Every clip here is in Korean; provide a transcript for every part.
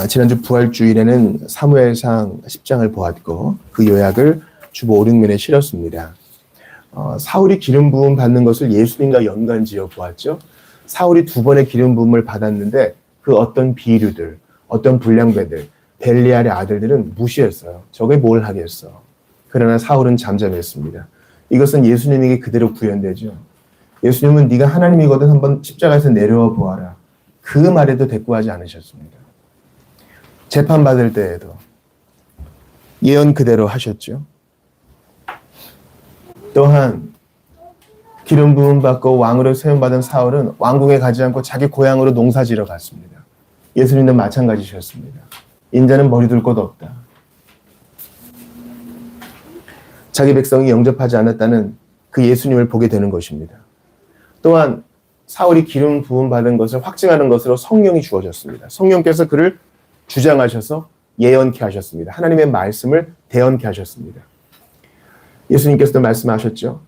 지난주 부활주일에는 사무엘상 10장을 보았고 그 요약을 주보 5, 6면에 실었습니다. 사울이 기름 부음 받는 것을 예수님과 연관지어 보았죠. 사울이 2번의 기름 부음을 받았는데 그 어떤 비류들, 어떤 불량배들, 벨리알의 아들들은 무시했어요. 저게 뭘 하겠어. 그러나 사울은 잠잠했습니다. 이것은 예수님에게 그대로 구현되죠. 예수님은 네가 하나님이거든 한번 십자가에서 내려와 보아라. 그 말에도 대꾸하지 않으셨습니다. 재판받을 때에도 예언 그대로 하셨죠. 또한 기름 부음 받고 왕으로 세움받은 사울은 왕궁에 가지 않고 자기 고향으로 농사지러 갔습니다. 예수님도 마찬가지셨습니다. 인자는 머리 둘 곳 없다. 자기 백성이 영접하지 않았다는 그 예수님을 보게 되는 것입니다. 또한 사울이 기름 부음 받은 것을 확증하는 것으로 성령이 주어졌습니다. 성령께서 그를 주장하셔서 예언케 하셨습니다. 하나님의 말씀을 대언케 하셨습니다. 예수님께서도 말씀하셨죠.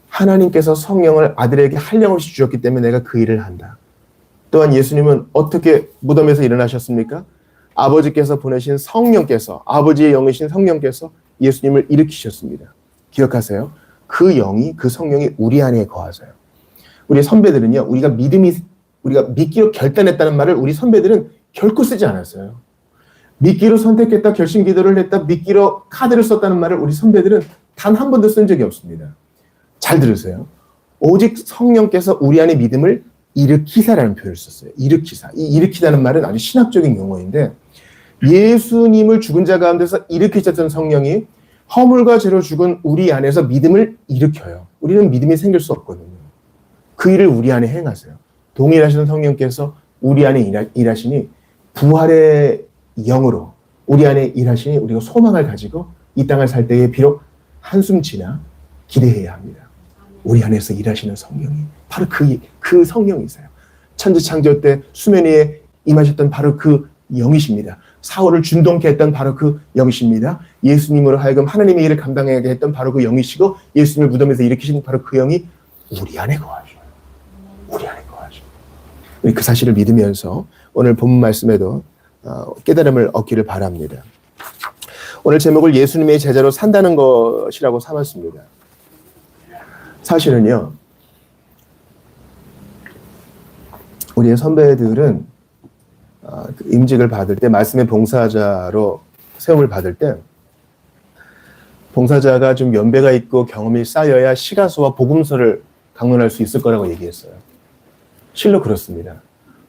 하나님께서 성령을 아들에게 한량없이 주셨기 때문에 내가 그 일을 한다. 또한 예수님은 어떻게 무덤에서 일어나셨습니까? 아버지께서 보내신 성령께서, 아버지의 영이신 성령께서 예수님을 일으키셨습니다. 기억하세요? 그 영이, 그 성령이 우리 안에 거하세요. 우리 선배들은요, 우리가 믿기로 결단했다는 말을 우리 선배들은 결코 쓰지 않았어요. 믿기로 선택했다, 결심 기도를 했다, 믿기로 카드를 썼다는 말을 우리 선배들은 단 한 번도 쓴 적이 없습니다. 잘 들으세요. 오직 성령께서 우리 안에 믿음을 일으키사라는 표현을 썼어요. 일으키사. 이 일으키다는 말은 아주 신학적인 용어인데 예수님을 죽은 자 가운데서 일으키셨던 성령이 허물과 죄로 죽은 우리 안에서 믿음을 일으켜요. 우리는 믿음이 생길 수 없거든요. 그 일을 우리 안에 행하세요. 동일하신 성령께서 우리 안에 일하시니 부활의 영으로 우리 안에 일하시니 우리가 소망을 가지고 이 땅을 살 때에 비록 한숨 지나 기대해야 합니다. 우리 안에서 일하시는 성령이 바로 그 성령이세요. 천지창조 때 수면 위에 임하셨던 바로 그 영이십니다. 사울을 준동케 했던 바로 그 영이십니다. 예수님으로 하여금 하나님의 일을 감당하게 했던 바로 그 영이시고 예수님을 무덤에서 일으키신 바로 그 영이 우리 안에 거하셔요. 우리 안에 거하셔요. 우리 그 사실을 믿으면서 오늘 본문 말씀에도 깨달음을 얻기를 바랍니다. 오늘 제목을 예수님의 제자로 산다는 것이라고 삼았습니다. 사실은요, 우리의 선배들은 임직을 받을 때 말씀의 봉사자로 세움을 받을 때 봉사자가 좀 연배가 있고 경험이 쌓여야 시가서와 복음서를 강론할 수 있을 거라고 얘기했어요. 실로 그렇습니다.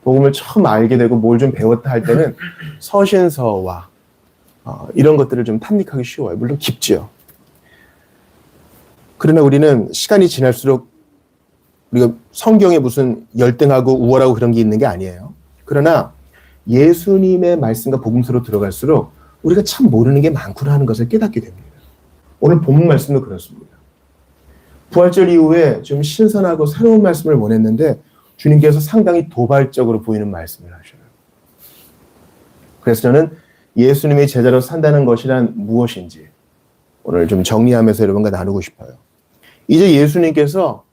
복음을 처음 알게 되고 뭘 좀 배웠다 할 때는 서신서와 이런 것들을 좀 탐닉하기 쉬워요. 물론 깊지요. 그러나 우리는 시간이 지날수록 우리가 성경에 무슨 열등하고 우월하고 그런 게 있는 게 아니에요. 그러나 예수님의 말씀과 복음서로 들어갈수록 우리가 참 모르는 게 많구나 하는 것을 깨닫게 됩니다. 오늘 본문 말씀도 그렇습니다. 부활절 이후에 좀 신선하고 새로운 말씀을 원했는데 주님께서 상당히 도발적으로 보이는 말씀을 하셔요. 그래서 저는 예수님의 제자로 산다는 것이란 무엇인지 오늘 좀 정리하면서 여러분과 나누고 싶어요. 이제 예수님께서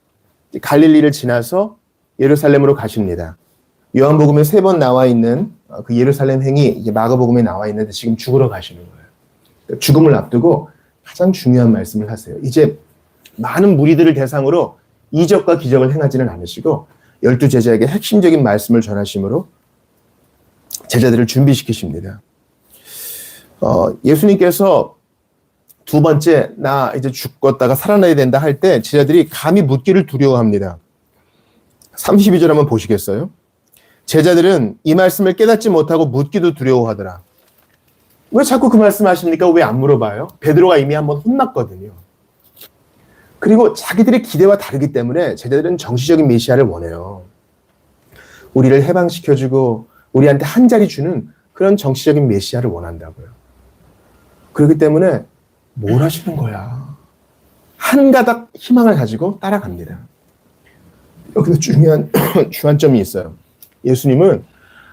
갈릴리를 지나서 예루살렘으로 가십니다. 요한복음에 3번 나와 있는 그 예루살렘 행이 이제 마가복음에 나와 있는데 지금 죽으러 가시는 거예요. 죽음을 앞두고 가장 중요한 말씀을 하세요. 이제 많은 무리들을 대상으로 이적과 기적을 행하지는 않으시고 12제자에게 핵심적인 말씀을 전하심으로 제자들을 준비시키십니다. 예수님께서 2번째 나 이제 죽었다가 살아나야 된다 할 때 제자들이 감히 묻기를 두려워합니다. 32절 한번 보시겠어요? 제자들은 이 말씀을 깨닫지 못하고 묻기도 두려워하더라. 왜 자꾸 그 말씀 하십니까? 왜 안 물어봐요? 베드로가 이미 한번 혼났거든요. 그리고 자기들의 기대와 다르기 때문에 제자들은 정치적인 메시아를 원해요. 우리를 해방시켜주고 우리한테 한 자리 주는 그런 정치적인 메시아를 원한다고요. 그렇기 때문에 뭘 하시는 거야? 한 가닥 희망을 가지고 따라갑니다. 여기서 중요한 주안점이 있어요. 예수님은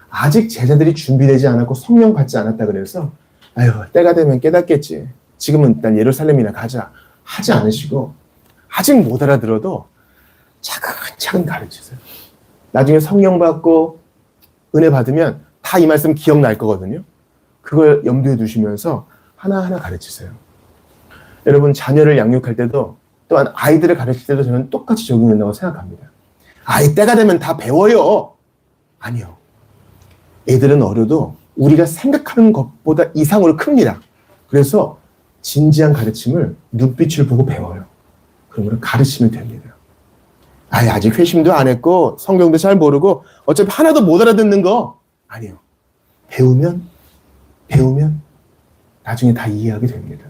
아직 제자들이 준비되지 않았고 성령 받지 않았다 그래서 아유 때가 되면 깨닫겠지. 지금은 일단 예루살렘이나 가자 하지 않으시고 아직 못 알아들어도 차근차근 가르치세요. 나중에 성령 받고 은혜 받으면 다 이 말씀 기억날 거거든요. 그걸 염두에 두시면서 하나하나 가르치세요. 여러분, 자녀를 양육할 때도 또한 아이들을 가르칠 때도 저는 똑같이 적용된다고 생각합니다. 아이 때가 되면 다 배워요. 아니요. 애들은 어려도 우리가 생각하는 것보다 이상으로 큽니다. 그래서 진지한 가르침을 눈빛을 보고 배워요. 그러면 가르치면 됩니다. 아직 회심도 안 했고 성경도 잘 모르고 어차피 하나도 못 알아듣는 거 아니에요. 배우면 나중에 다 이해하게 됩니다.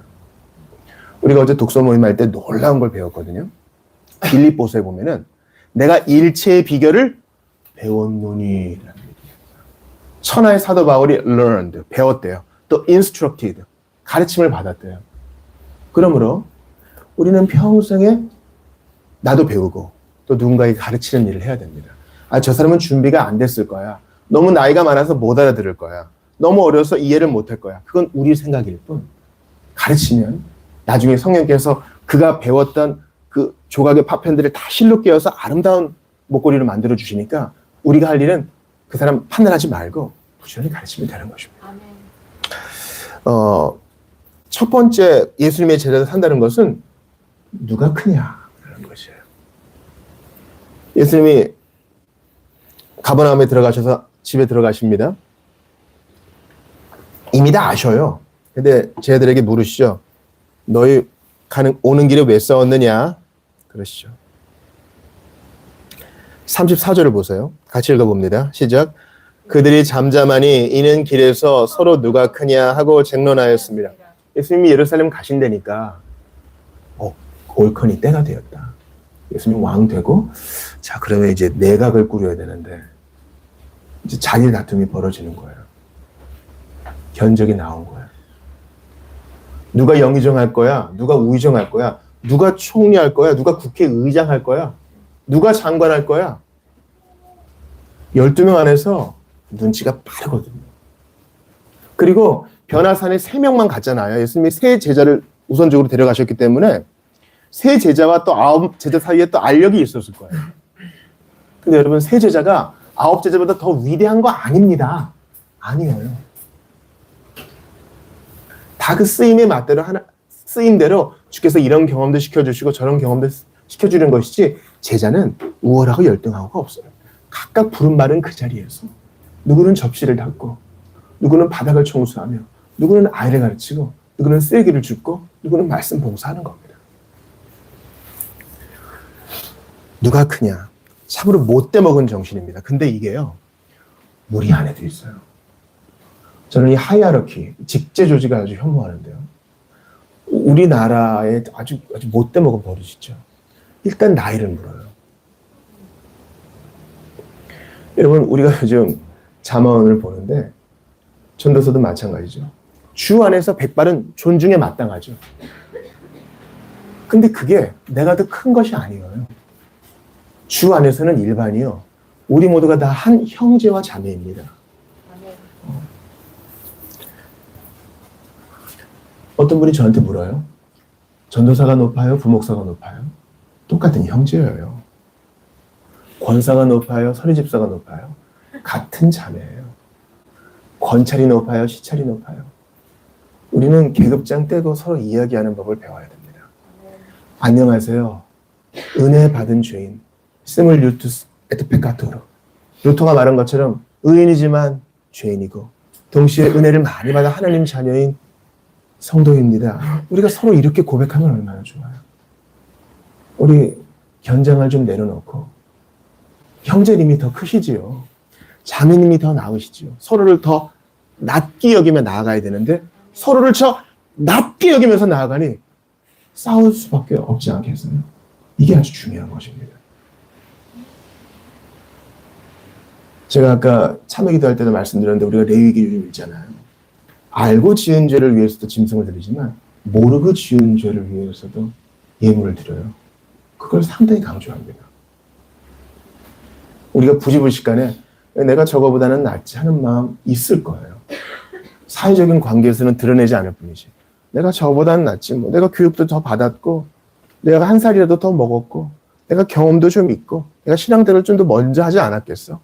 우리가 어제 독서 모임 할 때 놀라운 걸 배웠거든요. 빌립보서에 보면은 내가 일체의 비결을 배웠노니, 천하의 사도 바울이 learned, 배웠대요. 또 instructed, 가르침을 받았대요. 그러므로 우리는 평생에 나도 배우고 또 누군가에게 가르치는 일을 해야 됩니다. 저 사람은 준비가 안 됐을 거야. 너무 나이가 많아서 못 알아들을 거야. 너무 어려서 이해를 못 할 거야. 그건 우리 생각일 뿐. 가르치면 나중에 성령께서 그가 배웠던 그 조각의 파편들을 다 실로 깨어서 아름다운 목걸이를 만들어 주시니까 우리가 할 일은 그 사람 판단하지 말고 부지런히 가르치면 되는 것입니다. 첫 번째 예수님의 제자로 산다는 것은 누가 크냐라는 것이에요. 예수님이 가버나움에 들어가셔서 집에 들어가십니다. 이미 다 아셔요. 근데 제자들에게 물으시죠. 너희 오는 길에 왜 싸웠느냐? 그러시죠. 34절을 보세요. 같이 읽어봅니다. 시작. 그들이 잠잠하니 이는 길에서 서로 누가 크냐 하고 쟁론하였습니다. 예수님이 예루살렘 가신다니까 옳거니 때가 되었다. 예수님 왕 되고 자 그러면 이제 내각을 꾸려야 되는데 이제 자기 다툼이 벌어지는 거예요. 견적이 나온 거예요. 누가 영의정할 거야? 누가 우의정할 거야? 누가 총리할 거야? 누가 국회의장 할 거야? 누가 장관할 거야? 12명 안에서 눈치가 빠르거든요. 그리고 변화산에 3명만 갔잖아요. 예수님이 3 제자를 우선적으로 데려가셨기 때문에 3 제자와 또 9 제자 사이에 또 알력이 있었을 거예요. 근데 여러분 3 제자가 9 제자보다 더 위대한 거 아닙니다. 아니에요. 다 그 쓰임에 맞대로 쓰임대로 주께서 이런 경험도 시켜주시고 저런 경험도 시켜주는 것이지 제자는 우월하고 열등하고가 없어요. 각각 부른 말은 그 자리에서 누구는 접시를 닦고 누구는 바닥을 청소하며 누구는 아이를 가르치고 누구는 쓰레기를 줍고 누구는 말씀 봉사하는 겁니다. 누가 크냐? 참으로 못돼 먹은 정신입니다. 근데 이게요. 우리 안에도 있어요. 저는 이 하이아르키, 직제 조직을 아주 혐오하는데요. 우리나라에 아주 못돼 먹은 버릇이 있죠. 일단 나이를 물어요. 여러분 우리가 요즘 잠언을 보는데 전도서도 마찬가지죠. 주 안에서 백발은 존중에 마땅하죠. 근데 그게 내가 더 큰 것이 아니에요. 주 안에서는 일반이요. 우리 모두가 다 한 형제와 자매입니다. 어떤 분이 저한테 물어요. 전도사가 높아요? 부목사가 높아요? 똑같은 형제예요. 권사가 높아요? 선의집사가 높아요? 같은 자매예요. 권찰이 높아요? 시찰이 높아요? 우리는 계급장 떼고 서로 이야기하는 법을 배워야 됩니다. 안녕하세요. 은혜 받은 죄인. 스물 유투스 에트 페카토로. 루터가 말한 것처럼 의인이지만 죄인이고 동시에 은혜를 많이 받아 하나님 자녀인 성도입니다. 우리가 서로 이렇게 고백하면 얼마나 좋아요. 우리 견장을 좀 내려놓고 형제님이 더 크시지요. 자매님이 더 나으시지요. 서로를 더 낮게 여기며 나아가야 되는데 서로를 낮게 여기면서 나아가니 싸울 수밖에 없지 않겠어요. 이게 아주 중요한 것입니다. 제가 아까 참회기도 할 때도 말씀드렸는데 우리가 레위기 요즘 읽잖아요. 알고 지은 죄를 위해서도 짐승을 드리지만 모르고 지은 죄를 위해서도 예물을 드려요. 그걸 상당히 강조합니다. 우리가 부지불식간에 내가 저거보다는 낫지 하는 마음 있을 거예요. 사회적인 관계에서는 드러내지 않을 뿐이지. 내가 저보다는 낫지 뭐. 내가 교육도 더 받았고 내가 한 살이라도 더 먹었고 내가 경험도 좀 있고 내가 신앙대를 좀 더 먼저 하지 않았겠어.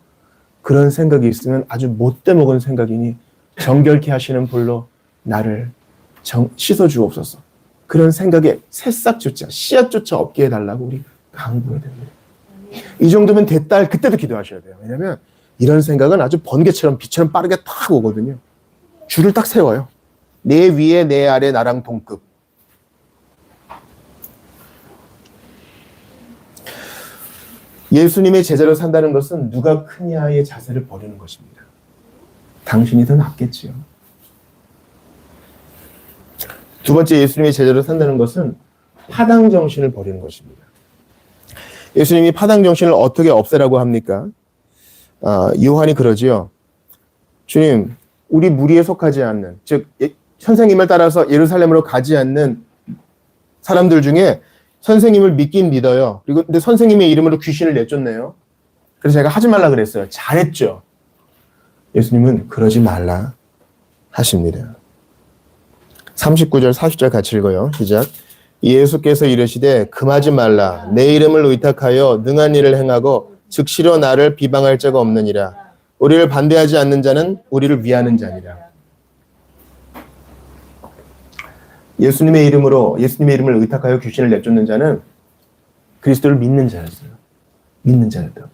그런 생각이 있으면 아주 못돼 먹은 생각이니 정결케 하시는 불로 나를 씻어주옵소서. 그런 생각에 새싹조차 씨앗조차 없게 해달라고 우리 강구해야 됩니다. 이 정도면 됐다. 그때도 기도하셔야 돼요. 왜냐하면 이런 생각은 아주 번개처럼 비처럼 빠르게 탁 오거든요. 줄을 딱 세워요. 내 위에 내 아래 나랑 동급. 예수님의 제자로 산다는 것은 누가 크냐의 자세를 버리는 것입니다. 당신이 더 낫겠지요. 두 번째, 예수님의 제자로 산다는 것은 파당 정신을 버리는 것입니다. 예수님이 파당 정신을 어떻게 없애라고 합니까? 요한이 그러지요. 주님, 우리 무리에 속하지 않는, 즉 선생님을 따라서 예루살렘으로 가지 않는 사람들 중에 선생님을 믿긴 믿어요. 그리고 근데 선생님의 이름으로 귀신을 내쫓네요. 그래서 제가 하지 말라 그랬어요. 잘했죠. 예수님은 그러지 말라 하십니다. 39절 40절 같이 읽어요. 시작. 예수께서 이르시되 금하지 말라. 내 이름을 의탁하여 능한 일을 행하고 즉시로 나를 비방할 자가 없느니라. 우리를 반대하지 않는 자는 우리를 위하는 자니라. 예수님의 이름을 의탁하여 귀신을 내쫓는 자는 그리스도를 믿는 자였어요. 믿는 자였다고.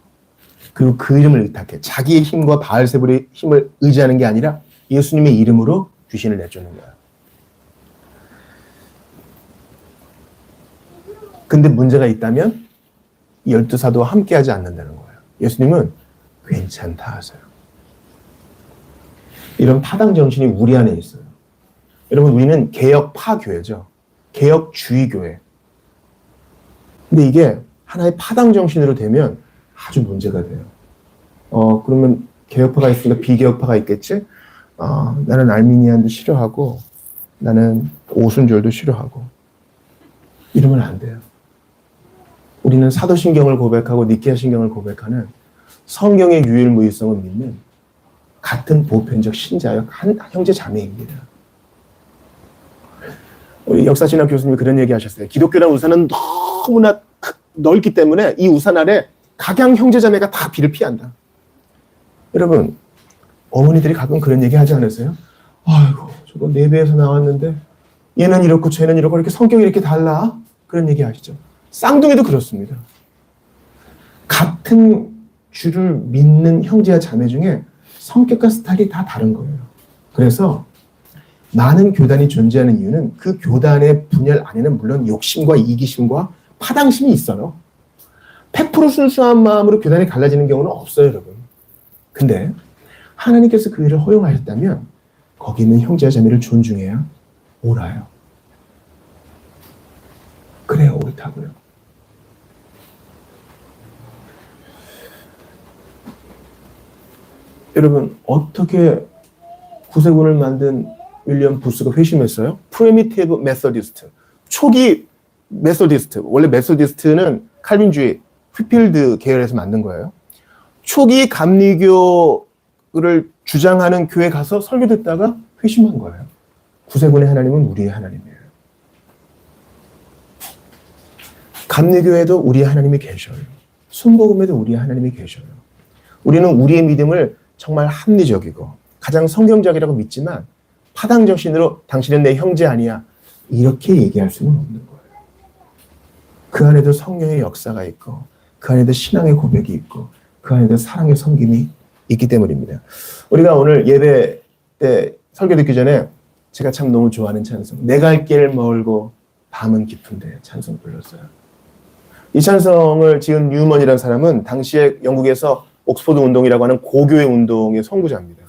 그리고 그 이름을 의탁해. 자기의 힘과 바알세불의 힘을 의지하는 게 아니라 예수님의 이름으로 귀신을 내쫓는 거야. 근데 문제가 있다면 12사도와 함께하지 않는다는 거예요. 예수님은 괜찮다 하세요. 이런 파당 정신이 우리 안에 있어요. 여러분, 우리는 개혁파 교회죠. 개혁주의 교회. 근데 이게 하나의 파당 정신으로 되면 아주 문제가 돼요. 그러면 개혁파가 있으니까 비개혁파가 있겠지? 나는 알미니안도 싫어하고 나는 오순절도 싫어하고 이러면 안 돼요. 우리는 사도신경을 고백하고 니케아 신경을 고백하는 성경의 유일무이성을 믿는 같은 보편적 신자여 한 형제 자매입니다. 우리 역사신학 교수님이 그런 얘기 하셨어요. 기독교라는 우산은 너무나 넓기 때문에 이 우산 아래 각양 형제자매가 다 비를 피한다. 여러분, 어머니들이 가끔 그런 얘기 하지 않으세요? 아이고, 저거 내배에서 나왔는데 얘는 이렇고 쟤는 이렇고 이렇게 성격이 이렇게 달라? 그런 얘기 하시죠. 쌍둥이도 그렇습니다. 같은 주를 믿는 형제와 자매 중에 성격과 스타일이 다 다른 거예요. 그래서 많은 교단이 존재하는 이유는 그 교단의 분열 안에는 물론 욕심과 이기심과 파당심이 있어요. 100% 순수한 마음으로 교단이 갈라지는 경우는 없어요, 여러분. 근데 하나님께서 그 일을 허용하셨다면 거기 있는 형제와 자매를 존중해야 옳아요. 그래야 옳다고요. 여러분, 어떻게 구세군을 만든 윌리엄 부스가 회심했어요? 프리미티브 메소디스트. 초기 메소디스트. 원래 메소디스트는 칼빈주의, 휘필드 계열에서 만든 거예요. 초기 감리교를 주장하는 교회 가서 설교 듣다가 회심한 거예요. 구세군의 하나님은 우리의 하나님이에요. 감리교회도 우리의 하나님이 계셔요. 순복음에도 우리의 하나님이 계셔요. 우리는 우리의 믿음을 정말 합리적이고 가장 성경적이라고 믿지만 파당 정신으로 당신은 내 형제 아니야 이렇게 얘기할 수는 없는 거예요. 그 안에도 성령의 역사가 있고 그 안에도 신앙의 고백이 있고 그 안에도 사랑의 섬김이 있기 때문입니다. 우리가 오늘 예배 때 설교 듣기 전에 제가 참 너무 좋아하는 찬송, 내 갈 길 멀고 밤은 깊은데 찬송 불렀어요. 이 찬송을 지은 뉴먼이라는 사람은 당시에 영국에서 옥스퍼드 운동이라고 하는 고교의 운동의 선구자입니다.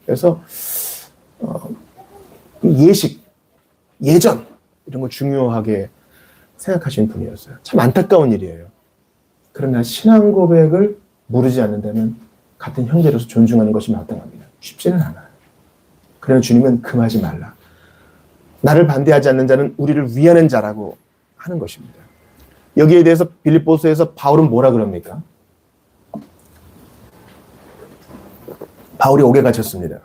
그래서 예식, 예전 이런 걸 중요하게 생각하시는 분이었어요. 참 안타까운 일이에요. 그러나 신앙 고백을 모르지 않는다면 같은 형제로서 존중하는 것이 마땅합니다. 쉽지는 않아요. 그러나 주님은 금하지 말라. 나를 반대하지 않는 자는 우리를 위하는 자라고 하는 것입니다. 여기에 대해서 빌립보서에서 바울은 뭐라 그럽니까? 바울이 옥에 갇혔습니다.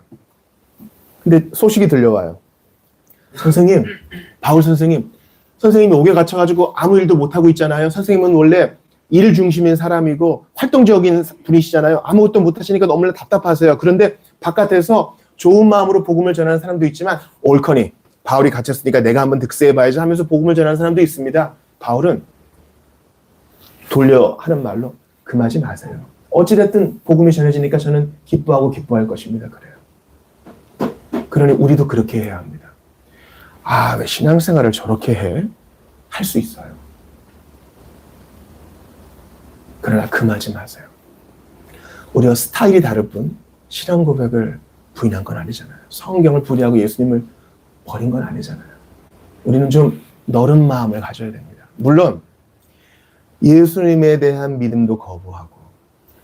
근데 소식이 들려와요. 선생님, 바울 선생님이 옥에 갇혀가지고 아무 일도 못하고 있잖아요. 선생님은 원래 일 중심인 사람이고 활동적인 분이시잖아요. 아무것도 못하시니까 너무나 답답하세요. 그런데 바깥에서 좋은 마음으로 복음을 전하는 사람도 있지만 옳거니 바울이 갇혔으니까 내가 한번 득세해봐야지 하면서 복음을 전하는 사람도 있습니다. 바울은 돌려 하는 말로 금하지 마세요. 어찌됐든 복음이 전해지니까 저는 기뻐하고 기뻐할 것입니다. 그래요. 그러니 우리도 그렇게 해야 합니다. 아, 왜 신앙생활을 저렇게 해? 할 수 있어요. 그러나 금하지 마세요. 우리가 스타일이 다를 뿐 신앙 고백을 부인한 건 아니잖아요. 성경을 부리하고 예수님을 버린 건 아니잖아요. 우리는 좀 너른 마음을 가져야 됩니다. 물론 예수님에 대한 믿음도 거부하고,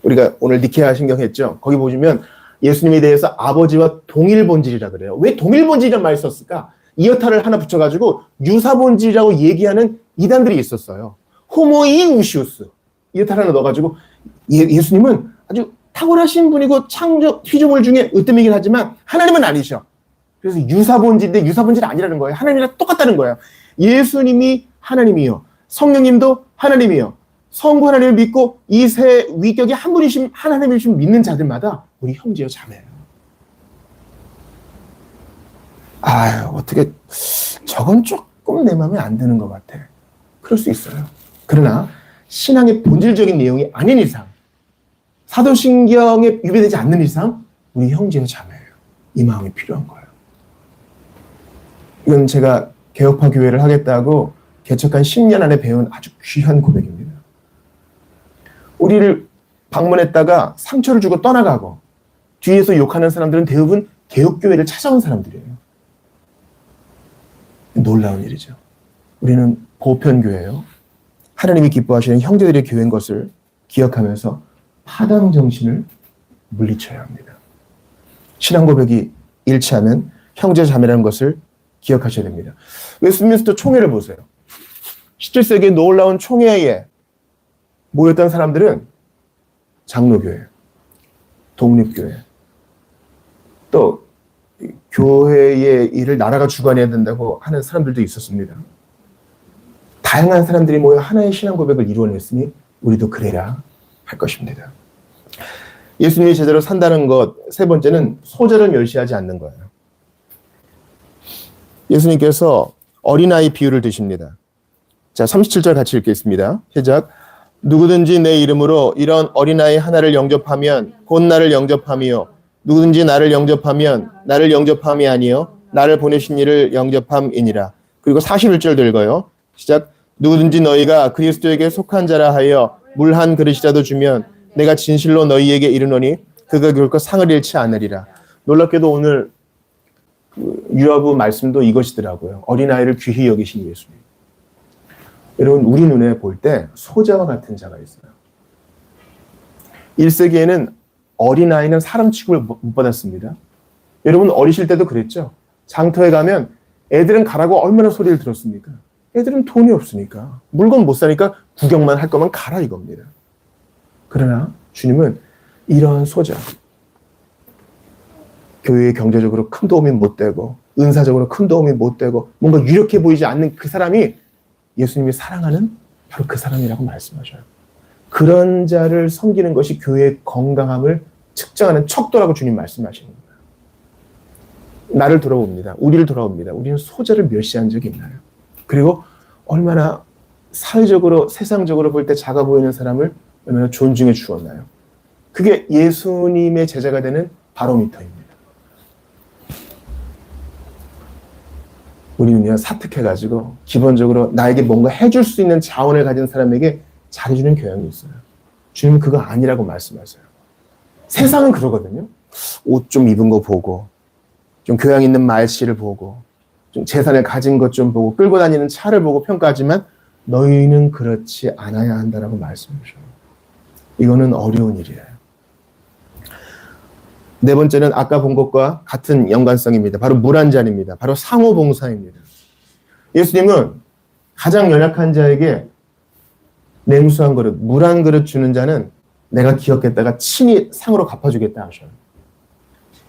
우리가 오늘 니케아 신경 했죠. 거기 보시면 예수님에 대해서 아버지와 동일 본질이라 그래요. 왜 동일 본질이란 말을 썼을까? 이어타를 하나 붙여가지고 유사본질이라고 얘기하는 이단들이 있었어요. 호모이우시우스 이어타를 하나 넣어가지고 예수님은 아주 탁월하신 분이고 창조 피조물 중에 으뜸이긴 하지만 하나님은 아니셔. 그래서 유사본질인데 유사본질이 아니라는 거예요. 하나님이랑 똑같다는 거예요. 예수님이 하나님이요, 성령님도 하나님이요, 성부 하나님을 믿고 이 세 위격이 한 분이신 하나님이신 믿는 자들마다 우리 형제요 자매예요. 아유, 어떻게 저건 조금 내 마음에 안 드는 것 같아. 그럴 수 있어요. 그러나 신앙의 본질적인 내용이 아닌 이상, 사도신경에 유배되지 않는 이상 우리 형제요 자매예요. 이 마음이 필요한 거예요. 이건 제가 개혁파 교회를 하겠다고 개척한 10년 안에 배운 아주 귀한 고백입니다. 우리를 방문했다가 상처를 주고 떠나가고 뒤에서 욕하는 사람들은 대부분 개혁교회를 찾아온 사람들이에요. 놀라운 일이죠. 우리는 보편교회예요. 하나님이 기뻐하시는 형제들의 교회인 것을 기억하면서 파당 정신을 물리쳐야 합니다. 신앙 고백이 일치하면 형제 자매라는 것을 기억하셔야 됩니다. 웨스트민스터 총회를 보세요. 17세기 놀라운 총회에 모였던 사람들은 장로교회, 독립교회, 또 교회의 일을 나라가 주관해야 된다고 하는 사람들도 있었습니다. 다양한 사람들이 모여 하나의 신앙 고백을 이루어냈으니 우리도 그래라 할 것입니다. 예수님이 제대로 산다는 것, 세 번째는 소자를 멸시하지 않는 거예요. 예수님께서 어린아이 비유를 드십니다. 자, 37절 같이 읽겠습니다. 시작. 누구든지 내 이름으로 이런 어린아이 하나를 영접하면 곧 나를 영접함이요. 누구든지 나를 영접하면 나를 영접함이 아니요 나를 보내신 이를 영접함이니라. 그리고 41절 읽어요. 시작. 누구든지 너희가 그리스도에게 속한 자라 하여 물 한 그릇이라도 주면 내가 진실로 너희에게 이르노니 그가 결코 상을 잃지 않으리라. 놀랍게도 오늘 유아부 말씀도 이것이더라고요. 어린아이를 귀히 여기신 예수님. 여러분, 우리 눈에 볼 때 소자와 같은 자가 있어요. 1세기에는 어린아이는 사람 취급을 못 받았습니다. 여러분 어리실 때도 그랬죠? 장터에 가면 애들은 가라고 얼마나 소리를 들었습니까? 애들은 돈이 없으니까, 물건 못 사니까 구경만 할 거면 가라 이겁니다. 그러나 주님은 이런 소자, 교회에 경제적으로 큰 도움이 못 되고 은사적으로 큰 도움이 못 되고 뭔가 유력해 보이지 않는 그 사람이 예수님이 사랑하는 바로 그 사람이라고 말씀하셔요. 그런 자를 섬기는 것이 교회의 건강함을 측정하는 척도라고 주님 말씀하시는 거예요. 나를 돌아봅니다. 우리를 돌아봅니다. 우리는 소자를 멸시한 적이 있나요? 그리고 얼마나 사회적으로, 세상적으로 볼 때 작아 보이는 사람을 얼마나 존중해 주었나요? 그게 예수님의 제자가 되는 바로미터입니다. 우리는요, 사특해가지고 기본적으로 나에게 뭔가 해줄 수 있는 자원을 가진 사람에게 잘해주는 경향이 있어요. 주님은 그거 아니라고 말씀하세요. 세상은 그러거든요. 옷 좀 입은 거 보고, 좀 교양 있는 말씨를 보고, 좀 재산을 가진 것 좀 보고, 끌고 다니는 차를 보고 평가하지만 너희는 그렇지 않아야 한다라고 말씀하셔요. 이거는 어려운 일이에요. 네 번째는 아까 본 것과 같은 연관성입니다. 바로 물 한 잔입니다. 바로 상호봉사입니다. 예수님은 가장 연약한 자에게 냉수 한 그릇, 물 한 그릇 주는 자는 내가 기억했다가 친히 상으로 갚아주겠다 하셔요.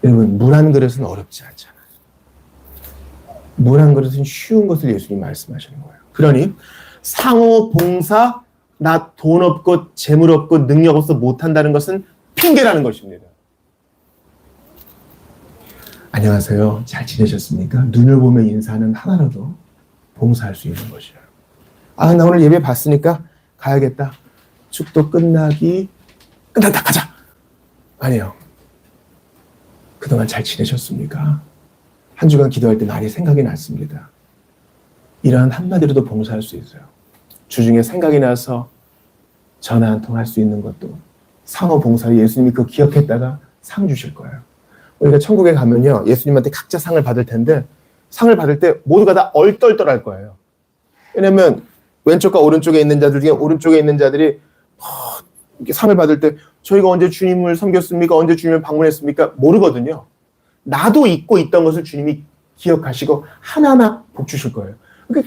여러분, 물 한 그릇은 어렵지 않잖아요. 물 한 그릇은 쉬운 것을 예수님이 말씀하시는 거예요. 그러니 상호봉사 나 돈 없고 재물 없고 능력 없어 못한다는 것은 핑계라는 것입니다. 안녕하세요. 잘 지내셨습니까? 눈을 보며 인사하는 하나라도 봉사할 수 있는 것이에요. 아, 나 오늘 예배 봤으니까 가야겠다. 축도 끝났다 가자. 아니요. 그동안 잘 지내셨습니까? 한 주간 기도할 때 많이 생각이 났습니다. 이러한 한마디로도 봉사할 수 있어요. 주중에 생각이 나서 전화 한 통 할 수 있는 것도 상호 봉사로 예수님이 그거 기억했다가 상 주실 거예요. 우리가 천국에 가면요, 예수님한테 각자 상을 받을 텐데 상을 받을 때 모두가 다 얼떨떨할 거예요. 왜냐면 왼쪽과 오른쪽에 있는 자들 중에 오른쪽에 있는 자들이 이렇게 상을 받을 때 저희가 언제 주님을 섬겼습니까? 언제 주님을 방문했습니까? 모르거든요. 나도 잊고 있던 것을 주님이 기억하시고 하나하나 복 주실 거예요.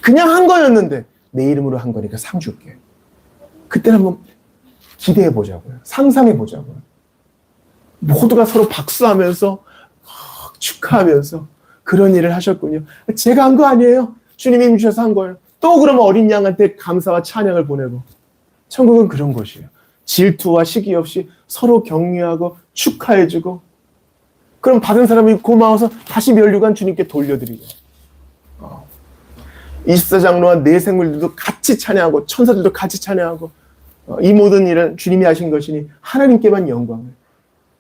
그냥 한 거였는데 내 이름으로 한 거니까 상 줄게. 그때는 한번 기대해 보자고요. 상상해 보자고요. 모두가 서로 박수하면서 축하하면서 그런 일을 하셨군요. 제가 한 거 아니에요. 주님이 주셔서 한 거예요. 또 그러면 어린 양한테 감사와 찬양을 보내고. 천국은 그런 곳이에요. 질투와 시기 없이 서로 격려하고 축하해주고, 그럼 받은 사람이 고마워서 다시 면류관 주님께 돌려드리고, 24장로와 내 생물들도 같이 찬양하고 천사들도 같이 찬양하고, 이 모든 일은 주님이 하신 것이니 하나님께만 영광을.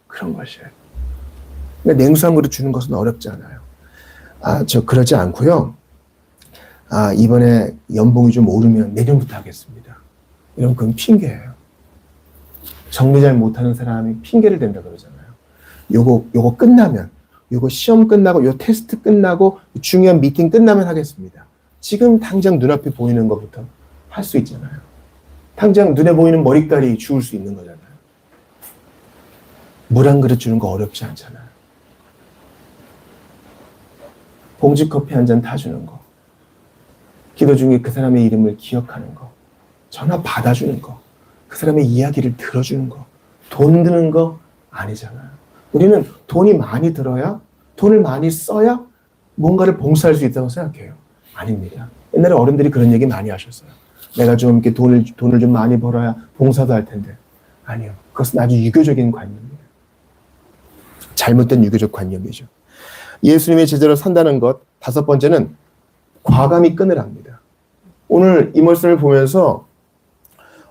그런 것이에요. 냉수한 그릇 주는 것은 어렵지 않아요. 저 그러지 않고요. 이번에 연봉이 좀 오르면 내년부터 하겠습니다. 이런 건 핑계예요. 정리 잘 못하는 사람이 핑계를 댄다 그러잖아요. 요거 끝나면, 요거 시험 끝나고, 요 테스트 끝나고, 중요한 미팅 끝나면 하겠습니다. 지금 당장 눈앞에 보이는 것부터 할 수 있잖아요. 당장 눈에 보이는 머리카락이 주울 수 있는 거잖아요. 물 한 그릇 주는 거 어렵지 않잖아요. 봉지 커피 한 잔 타주는 거, 기도 중에 그 사람의 이름을 기억하는 거, 전화 받아주는 거, 그 사람의 이야기를 들어주는 거, 돈 드는 거 아니잖아요. 우리는 돈이 많이 들어야, 돈을 많이 써야 뭔가를 봉사할 수 있다고 생각해요. 아닙니다. 옛날에 어른들이 그런 얘기 많이 하셨어요. 내가 좀 이렇게 돈을 좀 많이 벌어야 봉사도 할 텐데. 아니요. 그것은 아주 유교적인 관념이에요. 잘못된 유교적 관념이죠. 예수님의 제자로 산다는 것, 5번째는 과감히 끊으랍니다. 오늘 이 말씀을 보면서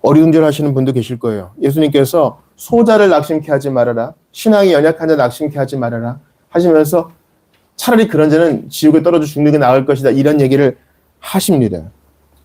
어리둥절 하시는 분도 계실 거예요. 예수님께서 소자를 낙심케 하지 말아라. 신앙이 연약한 자 낙심케 하지 말아라. 하시면서 차라리 그런 자는 지옥에 떨어져 죽는 게 나을 것이다. 이런 얘기를 하십니다.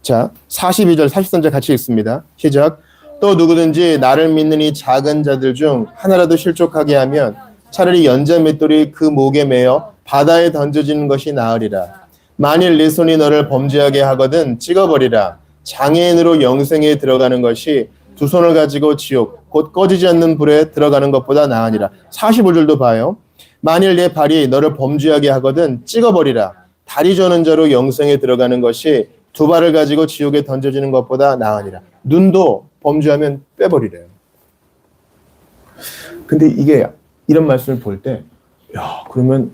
자, 42절, 43절 같이 읽습니다. 시작. 또 누구든지 나를 믿는 이 작은 자들 중 하나라도 실족하게 하면 차라리 연자 맷돌이 그 목에 매어 바다에 던져지는 것이 나으리라. 만일 네 손이 너를 범죄하게 하거든 찍어버리라. 장애인으로 영생에 들어가는 것이 두 손을 가지고 지옥 곧 꺼지지 않는 불에 들어가는 것보다 나으니라. 45절도 봐요. 만일 내 발이 너를 범죄하게 하거든 찍어버리라. 다리 저는 자로 영생에 들어가는 것이 두 발을 가지고 지옥에 던져지는 것보다 나으니라. 눈도 범죄하면 빼버리래요. 근데 이게 이런 말씀을 볼 때, 야, 그러면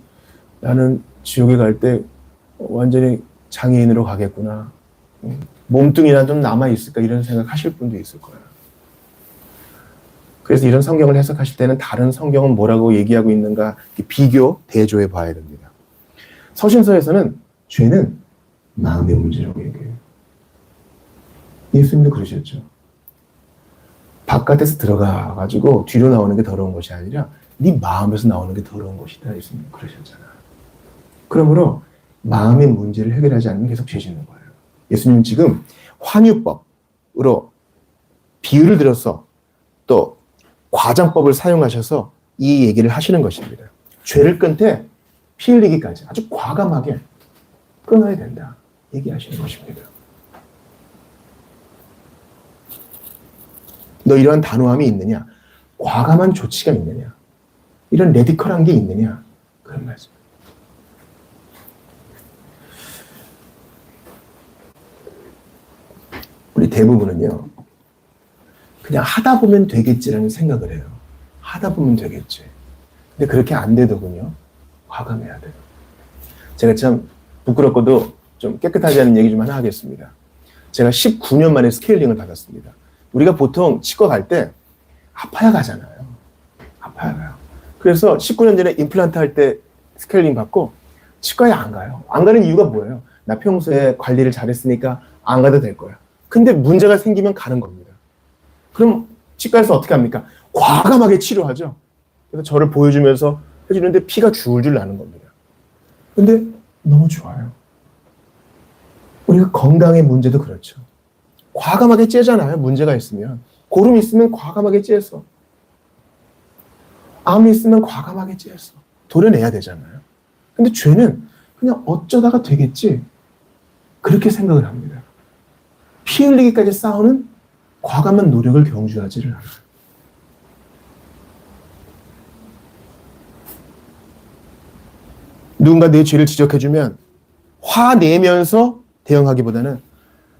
나는 지옥에 갈 때 완전히 장애인으로 가겠구나. 몸뚱이나 좀 남아있을까 이런 생각 하실 분도 있을 거예요. 그래서 이런 성경을 해석하실 때는 다른 성경은 뭐라고 얘기하고 있는가 비교, 대조해 봐야 됩니다. 서신서에서는 죄는 마음의 문제라고 얘기해요. 예수님도 그러셨죠. 바깥에서 들어가가지고 뒤로 나오는 게 더러운 것이 아니라 네 마음에서 나오는 게 더러운 것이다. 예수님 그러셨잖아요. 그러므로 마음의 문제를 해결하지 않으면 계속 죄 짓는 거예요. 예수님은 지금 환유법으로 비유를 들어서 또 과장법을 사용하셔서 이 얘기를 하시는 것입니다. 죄를 끊되 피 흘리기까지 아주 과감하게 끊어야 된다. 얘기하시는 것입니다. 너 이러한 단호함이 있느냐? 과감한 조치가 있느냐? 이런 레디컬한 게 있느냐? 그런 말씀. 우리 대부분은요, 그냥 하다 보면 되겠지라는 생각을 해요. 하다 보면 되겠지. 근데 그렇게 안 되더군요. 과감해야 돼요. 제가 참 부끄럽고도 좀 깨끗하지 않은 얘기 좀 하나 하겠습니다. 제가 19년 만에 스케일링을 받았습니다. 우리가 보통 치과 갈 때 아파야 가잖아요. 아파야 가요. 그래서 19년 전에 임플란트 할 때 스케일링 받고 치과에 안 가요. 안 가는 이유가 뭐예요? 나 평소에 관리를 잘했으니까 안 가도 될 거야. 근데 문제가 생기면 가는 겁니다. 그럼 치과에서 어떻게 합니까? 과감하게 치료하죠. 그래서 저를 보여주면서 해주는데 피가 줄줄 나는 겁니다. 근데 너무 좋아요. 우리가 건강의 문제도 그렇죠. 과감하게 째잖아요. 문제가 있으면. 고름 있으면 과감하게 째서. 암이 있으면 과감하게 째서. 도려내야 되잖아요. 근데 죄는 그냥 어쩌다가 되겠지. 그렇게 생각을 합니다. 피 흘리기까지 싸우는 과감한 노력을 경주하지를 않아요. 누군가 내 죄를 지적해주면 화내면서 대응하기보다는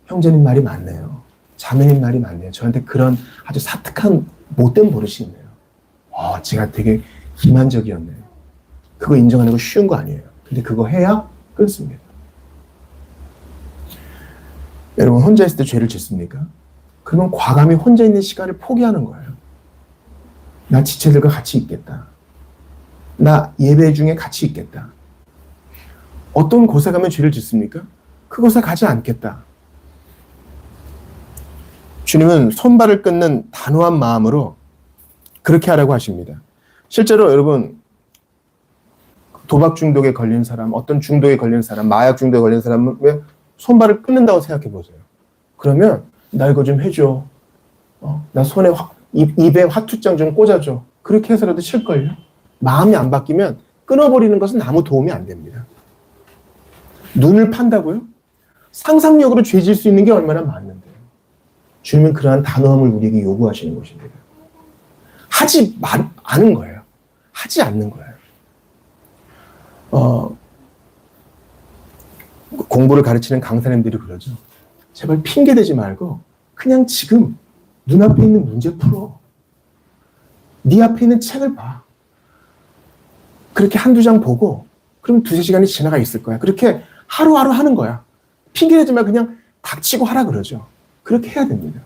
형제님 말이 맞네요. 자매님 말이 맞네요. 저한테 그런 아주 사특한 못된 버릇이 있네요. 제가 되게 기만적이었네요. 그거 인정하는 거 쉬운 거 아니에요. 근데 그거 해야 끊습니다. 여러분 혼자 있을 때 죄를 짓습니까? 그러면 과감히 혼자 있는 시간을 포기하는 거예요. 나 지체들과 같이 있겠다. 나 예배 중에 같이 있겠다. 어떤 곳에 가면 죄를 짓습니까? 그곳에 가지 않겠다. 주님은 손발을 끊는 단호한 마음으로 그렇게 하라고 하십니다. 실제로 여러분 도박 중독에 걸린 사람, 어떤 중독에 걸린 사람, 마약 중독에 걸린 사람은 왜 손발을 끊는다고 생각해 보세요. 그러면 나 이거 좀 해줘. 나 손에 입에 화투장 좀 꽂아줘. 그렇게 해서라도 칠걸요. 마음이 안 바뀌면 끊어버리는 것은 아무 도움이 안 됩니다. 눈을 판다고요? 상상력으로 죄질 수 있는 게 얼마나 많은데요. 주님은 그러한 단호함을 우리에게 요구하시는 것입니다. 하지 않은 거예요. 하지 않는 거예요. 공부를 가르치는 강사님들이 그러죠. 제발 핑계대지 말고 그냥 지금 눈앞에 있는 문제 풀어. 네 앞에 있는 책을 봐. 그렇게 한두 장 보고 그럼 2-3시간이 지나가 있을 거야. 그렇게 하루하루 하는 거야. 핑계대지 말고 그냥 닥치고 하라 그러죠. 그렇게 해야 됩니다.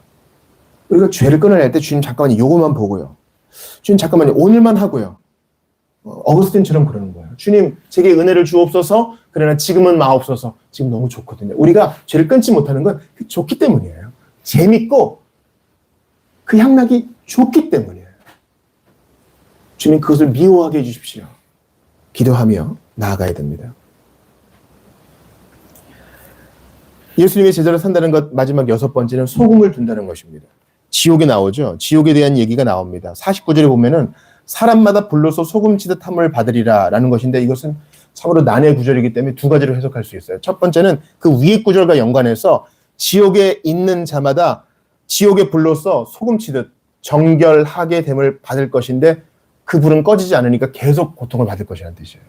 우리가 죄를 끊어낼 때 주님 잠깐만요. 요거만 보고요. 주님 잠깐만요. 오늘만 하고요. 어거스틴처럼 그러는 거예요. 주님 제게 은혜를 주옵소서. 그러나 지금은 마옵소서. 지금 너무 좋거든요. 우리가 죄를 끊지 못하는 건 좋기 때문이에요. 재밌고 그 향락이 좋기 때문이에요. 주님 그것을 미워하게 해주십시오. 기도하며 나아가야 됩니다. 예수님의 제자로 산다는 것 마지막 6번째는 소금을 둔다는 것입니다. 지옥에 나오죠. 지옥에 대한 얘기가 나옵니다. 49절에 보면은 사람마다 불로서 소금치듯 함을 받으리라 라는 것인데 이것은 참으로 난해 구절이기 때문에 2가지로 해석할 수 있어요. 첫 번째는 그 위의 구절과 연관해서 지옥에 있는 자마다 지옥의 불로서 소금치듯 정결하게 됨을 받을 것인데 그 불은 꺼지지 않으니까 계속 고통을 받을 것이라는 뜻이에요.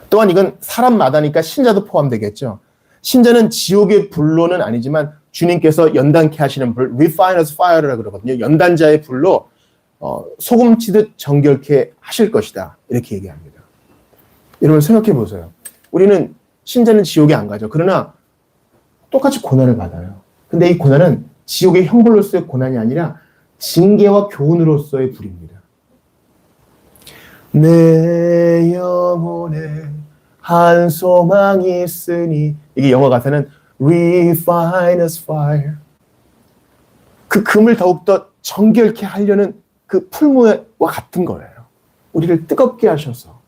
또한 이건 사람마다니까 신자도 포함되겠죠. 신자는 지옥의 불로는 아니지만 주님께서 연단케 하시는 불, refiner's fire라고 그러거든요. 연단자의 불로 소금치듯 정결케 하실 것이다. 이렇게 얘기합니다. 여러분 생각해 보세요. 우리는 신자는 지옥에 안 가죠. 그러나 똑같이 고난을 받아요. 근데 이 고난은 지옥의 형벌로서의 고난이 아니라 징계와 교훈으로서의 불입니다. 내 영혼에 한 소망이 있으니 이게 영어 가사는 refiner's fire. 그 금을 더욱더 정결케 하려는 그 풀무와 같은 거예요. 우리를 뜨겁게 하셔서.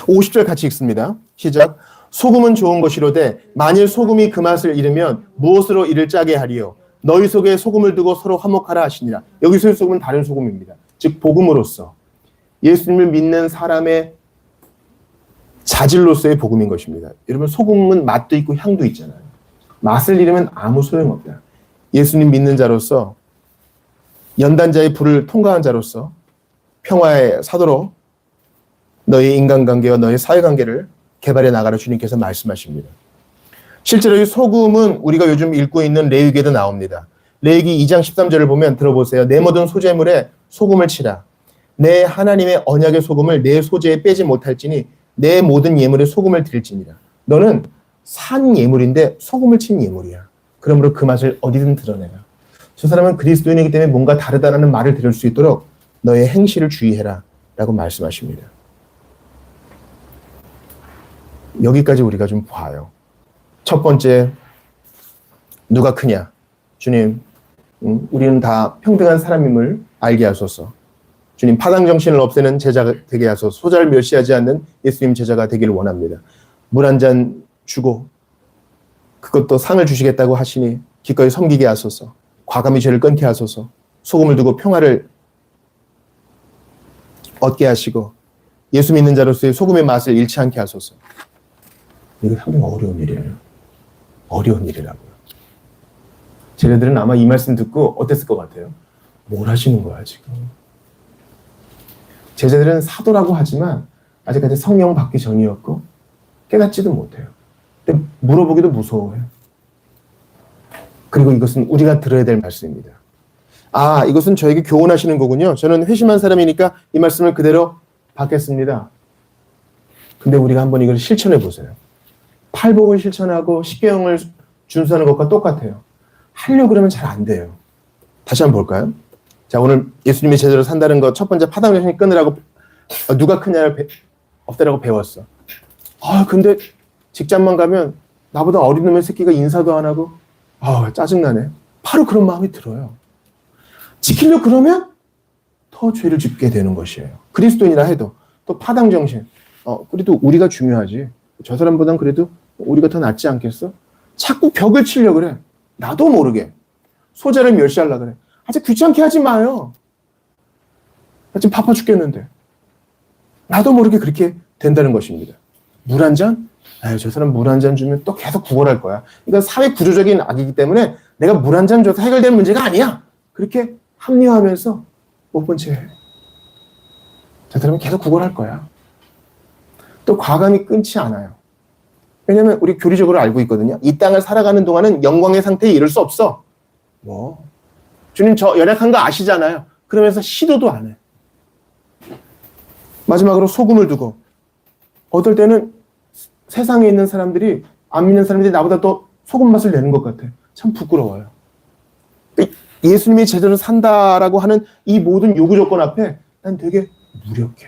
50절 같이 읽습니다. 시작. 소금은 좋은 것이로되 만일 소금이 그 맛을 잃으면 무엇으로 이를 짜게 하리요. 너희 속에 소금을 두고 서로 화목하라 하시니라. 여기서의 소금은 다른 소금입니다. 즉 복음으로서 예수님을 믿는 사람의 자질로서의 복음인 것입니다. 여러분 소금은 맛도 있고 향도 있잖아요. 맛을 잃으면 아무 소용없다. 예수님 믿는 자로서 연단자의 불을 통과한 자로서 평화의 사도로 너의 인간관계와 너의 사회관계를 개발해 나가라 주님께서 말씀하십니다. 실제로 이 소금은 우리가 요즘 읽고 있는 레위기에도 나옵니다. 레위기 2장 13절을 보면 들어보세요. 내 모든 소재물에 소금을 치라. 내 하나님의 언약의 소금을 내 소재에 빼지 못할지니 내 모든 예물에 소금을 드릴지니라. 너는 산 예물인데 소금을 친 예물이야. 그러므로 그 맛을 어디든 드러내라. 저 사람은 그리스도인이기 때문에 뭔가 다르다는 말을 들을 수 있도록 너의 행실을 주의해라 라고 말씀하십니다. 여기까지 우리가 좀 봐요. 첫 번째, 누가 크냐? 주님, 우리는 다 평등한 사람임을 알게 하소서. 주님, 파당 정신을 없애는 제자가 되게 하소서. 소자를 멸시하지 않는 예수님 제자가 되기를 원합니다. 물 한 잔 주고 그것도 상을 주시겠다고 하시니 기꺼이 섬기게 하소서. 과감히 죄를 끊게 하소서. 소금을 두고 평화를 얻게 하시고 예수 믿는 자로서의 소금의 맛을 잃지 않게 하소서. 이거 상당히 어려운 일이에요. 어려운 일이라고요. 쟤네들은 아마 이 말씀 듣고 어땠을 것 같아요? 뭘 하시는 거야 지금? 제자들은 사도라고 하지만 아직까지 성령 받기 전이었고 깨닫지도 못해요. 근데 물어보기도 무서워해요. 그리고 이것은 우리가 들어야 될 말씀입니다. 아, 이것은 저에게 교훈하시는 거군요. 저는 회심한 사람이니까 이 말씀을 그대로 받겠습니다. 근데 우리가 한번 이걸 실천해 보세요. 팔복을 실천하고 십계명을 준수하는 것과 똑같아요. 하려고 그러면 잘 안 돼요. 다시 한번 볼까요? 자, 오늘 예수님의 제자로 산다는 것 첫 번째 파당 정신 끊으라고 누가 크냐를 없애라고 배웠어. 아, 근데 직장만 가면 나보다 어린 놈의 새끼가 인사도 안 하고 짜증나네. 바로 그런 마음이 들어요. 지키려고 그러면 더 죄를 짓게 되는 것이에요. 그리스도인이라 해도 또 파당 정신. 그래도 우리가 중요하지. 저 사람보단 그래도 우리가 더 낫지 않겠어? 자꾸 벽을 치려고 그래. 나도 모르게. 소자를 멸시하려고 그래. 아주 귀찮게 하지 마요. 나 지금 바빠 죽겠는데. 나도 모르게 그렇게 된다는 것입니다. 물 한 잔? 저 사람 물 한 잔 주면 또 계속 구걸할 거야. 이건 사회 구조적인 악이기 때문에 내가 물 한 잔 줘서 해결되는 문제가 아니야. 그렇게 합리화하면서 못 본 채 해. 저 사람은 계속 구걸할 거야. 또 과감히 끊지 않아요. 왜냐면 우리 교리적으로 알고 있거든요. 이 땅을 살아가는 동안은 영광의 상태에 이를 수 없어. 주님 저 연약한 거 아시잖아요. 그러면서 시도도 안 해. 마지막으로 소금을 두고 어떨 때는 세상에 있는 사람들이 안 믿는 사람들이 나보다 더 소금 맛을 내는 것 같아. 참 부끄러워요. 예수님이 제대로 산다라고 하는 이 모든 요구 조건 앞에 난 되게 무력해.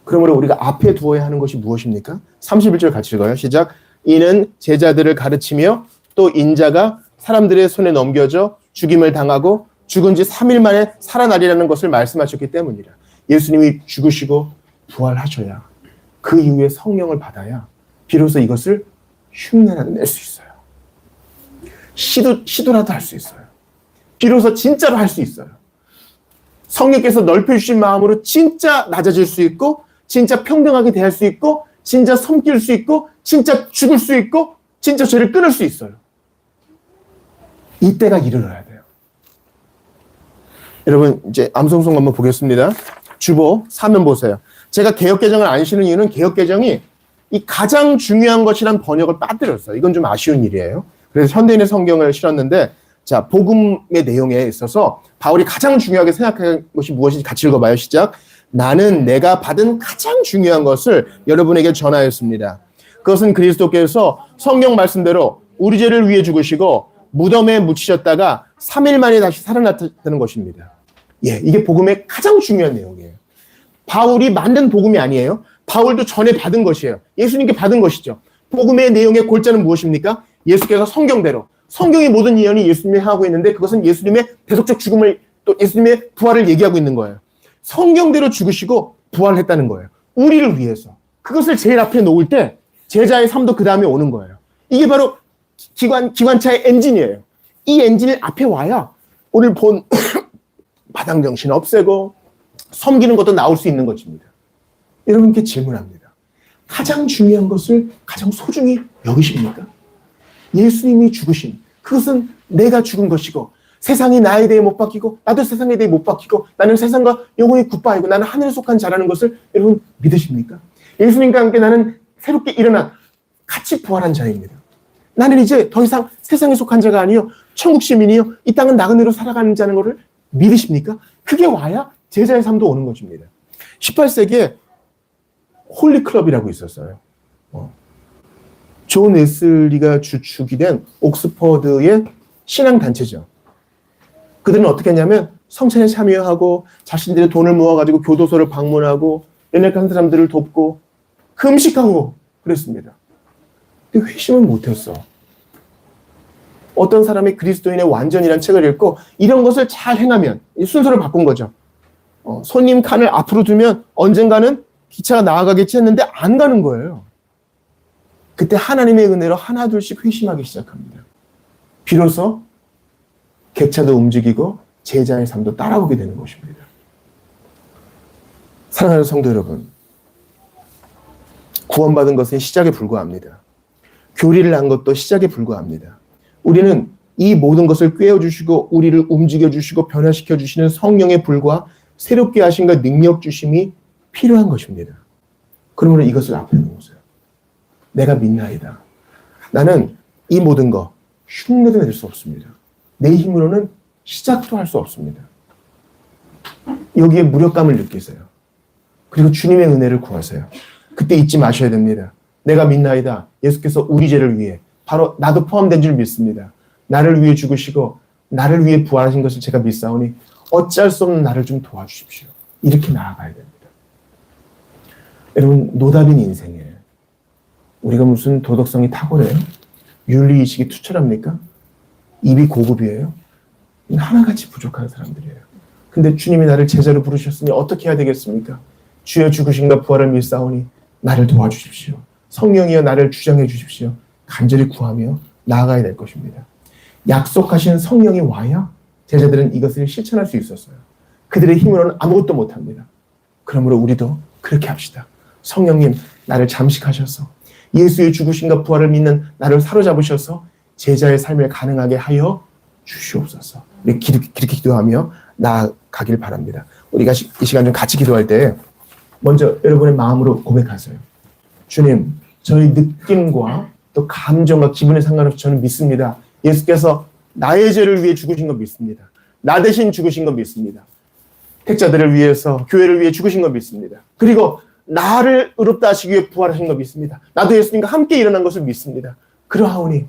그러므로 우리가 앞에 두어야 하는 것이 무엇입니까? 31절 같이 읽어요. 시작. 이는 제자들을 가르치며 또 인자가 사람들의 손에 넘겨져 죽임을 당하고 죽은 지 3일 만에 살아나리라는 것을 말씀하셨기 때문이라. 예수님이 죽으시고 부활하셔야 그 이후에 성령을 받아야 비로소 이것을 흉내라도 낼 수 있어요. 시도라도 할 수 있어요. 비로소 진짜로 할 수 있어요. 성령께서 넓혀주신 마음으로 진짜 낮아질 수 있고 진짜 평등하게 대할 수 있고 진짜 섬길 수 있고 진짜 죽을 수 있고 진짜 죄를 끊을 수 있어요. 이때가 이르러야 돼요. 여러분 이제 암송송 한번 보겠습니다. 주보 3면 보세요. 제가 개역개정을 안 쉬는 이유는 개역개정이 이 가장 중요한 것이란 번역을 빠뜨렸어요. 이건 좀 아쉬운 일이에요. 그래서 현대인의 성경을 실었는데 자, 복음의 내용에 있어서 바울이 가장 중요하게 생각한 것이 무엇인지 같이 읽어봐요. 시작. 나는 내가 받은 가장 중요한 것을 여러분에게 전하였습니다. 그것은 그리스도께서 성경 말씀대로 우리 죄를 위해 죽으시고 무덤에 묻히셨다가 3일 만에 다시 살아났다는 것입니다. 이게 복음의 가장 중요한 내용이에요. 바울이 만든 복음이 아니에요. 바울도 전에 받은 것이에요. 예수님께 받은 것이죠. 복음의 내용의 골자는 무엇입니까? 예수께서 성경대로 성경의 모든 예언이 예수님이 하고 있는데 그것은 예수님의 대속적 죽음을 또 예수님의 부활을 얘기하고 있는 거예요. 성경대로 죽으시고 부활했다는 거예요. 우리를 위해서. 그것을 제일 앞에 놓을 때 제자의 삶도 그 다음에 오는 거예요. 이게 바로 기관차의 엔진이에요. 이 엔진이 앞에 와야 오늘 본 바당정신 없애고 섬기는 것도 나올 수 있는 것입니다. 여러분께 질문합니다. 가장 중요한 것을 가장 소중히 여기십니까? 예수님이 죽으신 그것은 내가 죽은 것이고 세상이 나에 대해 못 바뀌고 나도 세상에 대해 못 바뀌고 나는 세상과 영원히 굿바이고 나는 하늘에 속한 자라는 것을 여러분 믿으십니까? 예수님과 함께 나는 새롭게 일어난 같이 부활한 자입니다. 나는 이제 더 이상 세상에 속한 자가 아니요 천국 시민이요 이 땅은 나그네로 살아가는 자는 것을 믿으십니까? 그게 와야 제자의 삶도 오는 것입니다. 18세기에 홀리클럽이라고 있었어요. 존 웨슬리가 주축이 된 옥스퍼드의 신앙단체죠. 그들은 어떻게 했냐면 성찬에 참여하고 자신들의 돈을 모아가지고 교도소를 방문하고 연약한 사람들을 돕고 금식하고 그랬습니다. 근데 회심을 못했어. 어떤 사람이 그리스도인의 완전이라는 책을 읽고 이런 것을 잘 행하면, 순서를 바꾼 거죠. 손님 칸을 앞으로 두면 언젠가는 기차가 나아가겠지 했는데 안 가는 거예요. 그때 하나님의 은혜로 하나둘씩 회심하기 시작합니다. 비로소 객차도 움직이고 제자의 삶도 따라오게 되는 것입니다. 사랑하는 성도 여러분, 구원받은 것은 시작에 불과합니다. 교리를 한 것도 시작에 불과합니다. 우리는 이 모든 것을 꿰어주시고 우리를 움직여주시고 변화시켜주시는 성령의 불과 새롭게 하심과 능력 주심이 필요한 것입니다. 그러므로 이것을 앞에 놓으세요. 내가 믿나이다. 나는 이 모든 거 흉내도 낼 수 없습니다. 내 힘으로는 시작도 할 수 없습니다. 여기에 무력감을 느끼세요. 그리고 주님의 은혜를 구하세요. 그때 잊지 마셔야 됩니다. 내가 믿나이다. 예수께서 우리 죄를 위해, 바로 나도 포함된 줄 믿습니다. 나를 위해 죽으시고 나를 위해 부활하신 것을 제가 믿사오니 어찌할 수 없는 나를 좀 도와주십시오. 이렇게 나아가야 됩니다. 여러분, 노답인 인생에 우리가 무슨 도덕성이 탁월해요? 윤리의식이 투철합니까? 입이 고급이에요? 하나같이 부족한 사람들이에요. 근데 주님이 나를 제자로 부르셨으니 어떻게 해야 되겠습니까? 주여 죽으신가 부활을 믿사오니 나를 도와주십시오. 성령이여 나를 주장해 주십시오. 간절히 구하며 나아가야 될 것입니다. 약속하신 성령이 와야 제자들은 이것을 실천할 수 있었어요. 그들의 힘으로는 아무것도 못합니다. 그러므로 우리도 그렇게 합시다. 성령님, 나를 잠식하셔서 예수의 죽으심과 부활을 믿는 나를 사로잡으셔서 제자의 삶을 가능하게 하여 주시옵소서. 이렇게 기도하며 나아가길 바랍니다. 우리가 이 시간 좀 같이 기도할 때 먼저 여러분의 마음으로 고백하세요. 주님, 저희 느낌과 또 감정과 기분에 상관없이 저는 믿습니다. 예수께서 나의 죄를 위해 죽으신 거 믿습니다. 나 대신 죽으신 거 믿습니다. 택자들을 위해서, 교회를 위해 죽으신 거 믿습니다. 그리고 나를 의롭다 하시기 위해 부활하신 거 믿습니다. 나도 예수님과 함께 일어난 것을 믿습니다. 그러하오니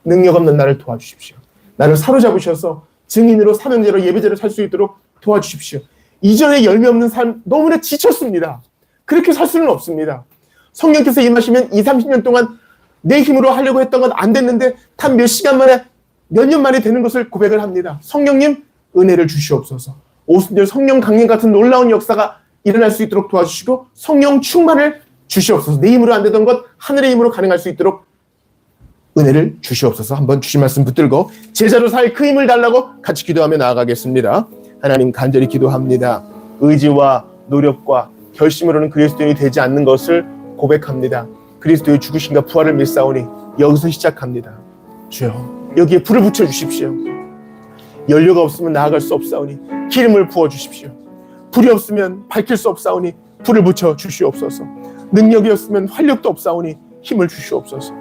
능력 없는 나를 도와주십시오. 나를 사로잡으셔서 증인으로, 사명제로, 예배제로 살 수 있도록 도와주십시오. 이전에 열매 없는 삶 너무나 지쳤습니다. 그렇게 살 수는 없습니다. 성령께서 임하시면 20, 30년 동안 내 힘으로 하려고 했던 건 안 됐는데 단 몇 시간 만에, 몇 년 만에 되는 것을 고백을 합니다. 성령님, 은혜를 주시옵소서. 오순절 성령 강림 같은 놀라운 역사가 일어날 수 있도록 도와주시고 성령 충만을 주시옵소서. 내 힘으로 안 되던 것 하늘의 힘으로 가능할 수 있도록 은혜를 주시옵소서. 한번 주신 말씀 붙들고 제자로 살 그 힘을 달라고 같이 기도하며 나아가겠습니다. 하나님, 간절히 기도합니다. 의지와 노력과 결심으로는 그리스도인이 되지 않는 것을 고백합니다. 그리스도의 죽으심과 부활을 믿사오니 여기서 시작합니다. 주여, 여기에 불을 붙여주십시오. 연료가 없으면 나아갈 수 없사오니 기름을 부어주십시오. 불이 없으면 밝힐 수 없사오니 불을 붙여 주시옵소서. 능력이 없으면 활력도 없사오니 힘을 주시옵소서.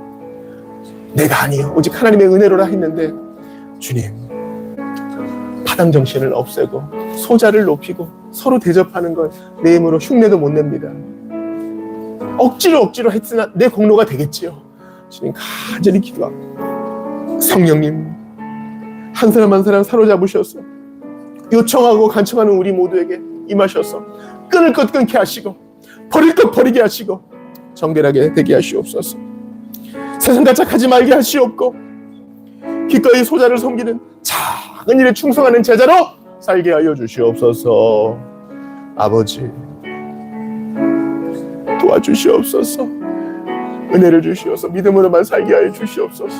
내가 아니요 오직 하나님의 은혜로라 했는데 주님, 파당정신을 없애고 소자를 높이고 서로 대접하는 걸 내 힘으로 흉내도 못 냅니다. 억지로 했으나 내 공로가 되겠지요. 주님, 간절히 기도합니다. 성령님, 한 사람 한 사람 사로잡으셔서 요청하고 간청하는 우리 모두에게 임하셔서 끊을 것 끊게 하시고 버릴 것 버리게 하시고 정결하게 되게 하시옵소서. 세상가짝하지 말게 하시옵고 기꺼이 소자를 섬기는 작은 일에 충성하는 제자로 살게 하여 주시옵소서. 아버지, 도와주시옵소서. 은혜를 주시옵소서. 믿음으로만 살게 하여 주시옵소서.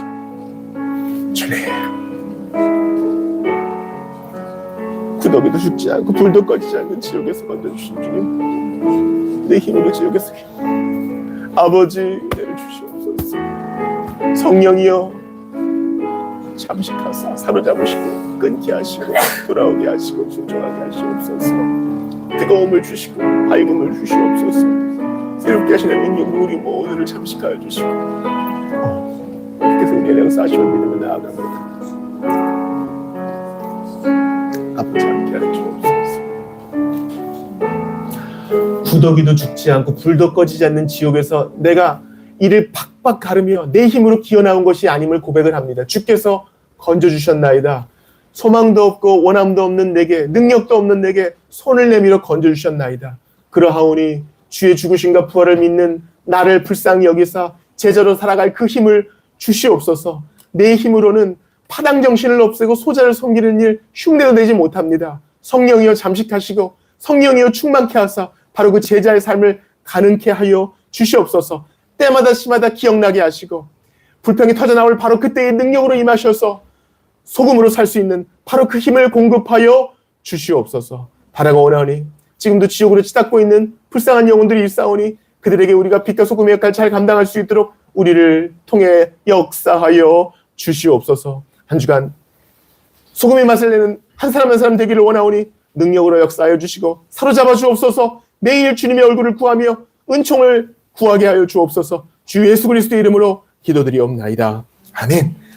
주님, 구더기도 죽지 않고 불도 꺼지지 않는 지옥에서 건져주신 주님, 내 힘으로 지옥에서 아버지 은혜를 주시옵소서. 성령이여 잠식하사 사로잡으시고 끊게 하시고 돌아오게 하시고 순종하게 하시옵소서. 뜨거움을 주시고 밝음을 주시옵소서. 새롭게 하시는 능력으로 우리 모두를 잠식하여 주시고 그래서 우리의 영사하시는 믿음을 나아갑니다. 아버지 함께 하여 주옵소서. 구더기도 죽지 않고 불도 꺼지지 않는 지옥에서 내가 이를 팍팍 가르며 내 힘으로 기어나온 것이 아님을 고백을 합니다. 주께서 건져주셨나이다. 소망도 없고 원함도 없는 내게, 능력도 없는 내게 손을 내밀어 건져주셨나이다. 그러하오니 주의 죽으심과 부활을 믿는 나를 불쌍히 여기사 제자로 살아갈 그 힘을 주시옵소서. 내 힘으로는 파당 정신을 없애고 소자를 섬기는 일 흉내도 내지 못합니다. 성령이여 잠식하시고 성령이여 충만케 하사 바로 그 제자의 삶을 가능케 하여 주시옵소서. 때마다 시마다 기억나게 하시고 불평이 터져나올 바로 그때의 능력으로 임하셔서 소금으로 살 수 있는 바로 그 힘을 공급하여 주시옵소서. 바라고 원하오니 지금도 지옥으로 치닫고 있는 불쌍한 영혼들이 일사오니 그들에게 우리가 빛과 소금의 역할을 잘 감당할 수 있도록 우리를 통해 역사하여 주시옵소서. 한 주간 소금의 맛을 내는 한 사람 한 사람 되기를 원하오니 능력으로 역사하여 주시고 사로잡아 주옵소서. 매일 주님의 얼굴을 구하며 은총을 구하게 하여 주옵소서. 주 예수 그리스도의 이름으로 기도드리옵나이다. 아멘.